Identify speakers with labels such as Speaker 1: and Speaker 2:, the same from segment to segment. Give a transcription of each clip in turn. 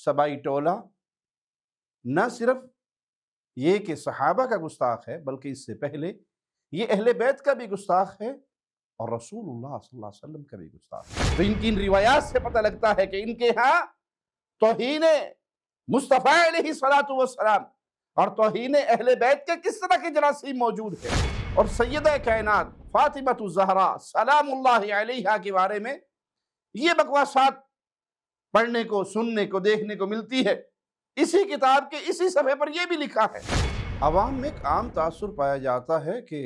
Speaker 1: سبائی ٹولہ نہ صرف یہ کہ صحابہ کا گستاخ ہے بلکہ اس سے پہلے یہ اہل بیت کا بھی گستاخ ہے اور رسول اللہ صلی اللہ علیہ وسلم کا بھی گستاخ ہے۔ تو ان کی ان روایات سے پتہ لگتا ہے کہ ان کے ہاں توہین مصطفیٰ علیہ السلام اور توہین اہل بیت کے کس طرح کے جراثیم موجود ہیں، اور سیدہ کائنات فاطمہ الزہرا سلام اللہ علیہا کے بارے میں یہ بکواسات پڑھنے کو، سننے کو، دیکھنے کو ملتی ہے۔ اسی کتاب کے اسی صفحے پر یہ بھی لکھا ہے۔ عوام میں ایک عام تاثر پایا جاتا ہے کہ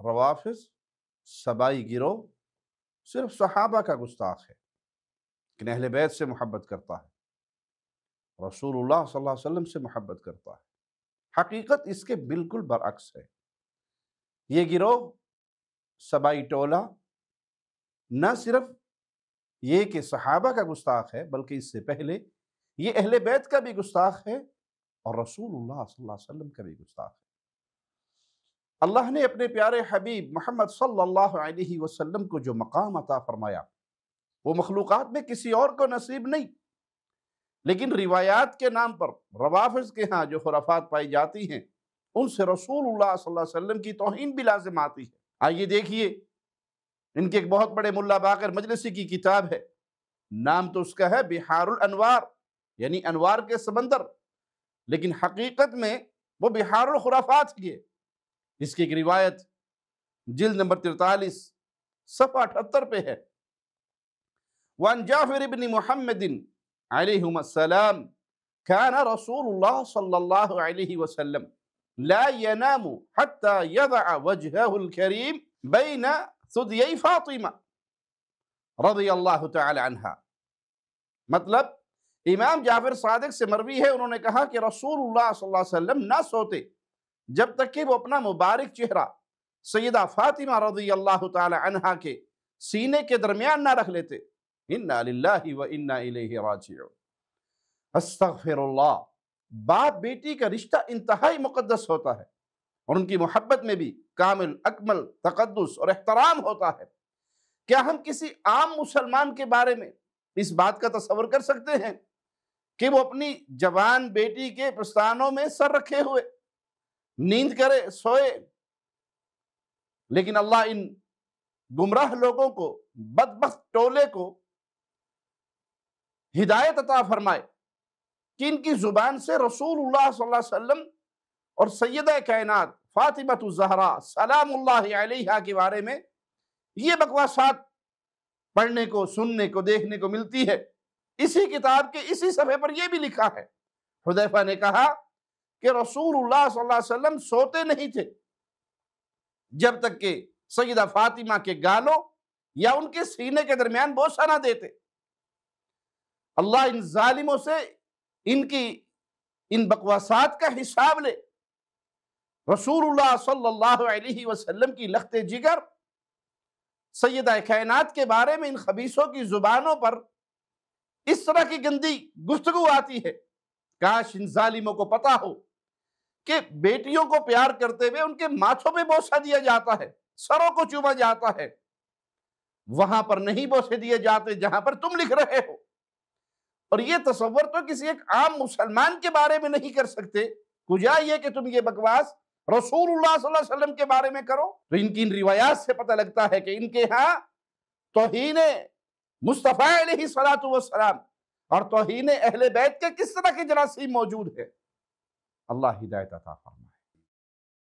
Speaker 1: روافض سبائی گروہ صرف صحابہ کا گستاخ ہے لیکن اہل بیت سے محبت کرتا ہے، رسول اللہ صلی اللہ علیہ وسلم سے محبت کرتا ہے۔ حقیقت اس کے بالکل برعکس ہے۔ یہ گروہ سبائی ٹولہ نہ صرف یہ کہ صحابہ کا گستاخ ہے بلکہ اس سے پہلے یہ اہل بیت کا بھی گستاخ ہے اور رسول اللہ صلی اللہ علیہ وسلم کا بھی گستاخ ہے۔ اللہ نے اپنے پیارے حبیب محمد صلی اللہ علیہ وسلم کو جو مقام عطا فرمایا وہ مخلوقات میں کسی اور کو نصیب نہیں، لیکن روایات کے نام پر روافض کے ہاں جو خرافات پائی جاتی ہیں ان سے رسول اللہ صلی اللہ علیہ وسلم کی توہین بھی لازم آتی ہے۔ آئیے دیکھیے، ان کے ایک بہت بڑے ملا باقر مجلسی کی کتاب ہے، نام تو اس کا ہے بحار الانوار، یعنی انوار کے سمندر، لیکن حقیقت میں وہ بحار الخرافات ہے۔ اس کی ایک روایت جلد نمبر 43 صفحہ 78 پہ ہے۔ وعن جعفر بن محمد علیہم السلام كان رسول اللہ صلی اللہ علیہ وسلم لا ينام حتى يضع وجهه الكريم بين ثديي فاطمہ رضی اللہ تعالی عنہا۔ مطلب امام جعفر صادق سے مروی ہے، انہوں نے کہا کہ رسول اللہ صلی اللہ علیہ وسلم نہ سوتے جب تک کہ وہ اپنا مبارک چہرہ سیدہ فاطمہ رضی اللہ تعالی عنہا کے سینے کے درمیان نہ رکھ لیتے۔ انا للہ و انا الیہ راجعون۔ استغفر اللہ۔ باپ بیٹی کا رشتہ انتہائی مقدس ہوتا ہے اور ان کی محبت میں بھی کامل اکمل تقدس اور احترام ہوتا ہے۔ کیا ہم کسی عام مسلمان کے بارے میں اس بات کا تصور کر سکتے ہیں کہ وہ اپنی جوان بیٹی کے پستانوں میں سر رکھے ہوئے نیند کرے، سوئے؟ لیکن اللہ ان گمراہ لوگوں کو، بدبخت ٹولے کو ہدایت عطا فرمائے کہ ان کی زبان سے رسول اللہ صلی اللہ علیہ وسلم اور سیدہ کائنات فاطمہ الزہرا سلام اللہ علیہا کے بارے میں یہ بکواسات پڑھنے کو، سننے کو، دیکھنے کو ملتی ہے۔ اسی کتاب کے اسی صفحے پر یہ بھی لکھا ہے۔ حذیفہ نے کہا کہ رسول اللہ صلی اللہ علیہ وسلم سوتے نہیں تھے جب تک کہ سیدہ فاطمہ کے گالوں یا ان کے سینے کے درمیان بوسہ نہ دیتے۔ اللہ ان ظالموں سے ان کی ان بکواسات کا حساب لے۔ رسول اللہ صلی اللہ علیہ وسلم کی لخت جگر سیدہ کائنات کے بارے میں ان خبیثوں کی زبانوں پر اس طرح کی گندی گفتگو آتی ہے۔ کاش ان ظالموں کو پتا ہو کہ بیٹیوں کو پیار کرتے ہوئے ان کے ماتھوں پہ بوسہ دیا جاتا ہے، سروں کو چوما جاتا ہے، وہاں پر نہیں بوسے دیے جاتے جہاں پر تم لکھ رہے ہو۔ اور یہ تصور تو کسی ایک عام مسلمان کے بارے میں نہیں کر سکتے، کجا یہ کہ تم یہ بکواس رسول اللہ صلی اللہ علیہ وسلم کے بارے میں کرو۔ تو ان کی ان روایات سے پتہ لگتا ہے کہ ان کے ہاں توہین مصطفیٰ علیہ السلام اور توہین اہل بیت کے کس طرح کے جراثیم موجود ہے۔ اللہ ہدایت عطا فرمائے۔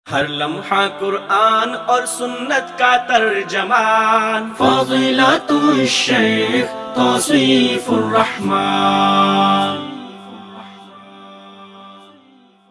Speaker 2: ہر لمحہ قرآن اور سنت کا ترجمان، فضیلت الشیخ توصیف الرحمان۔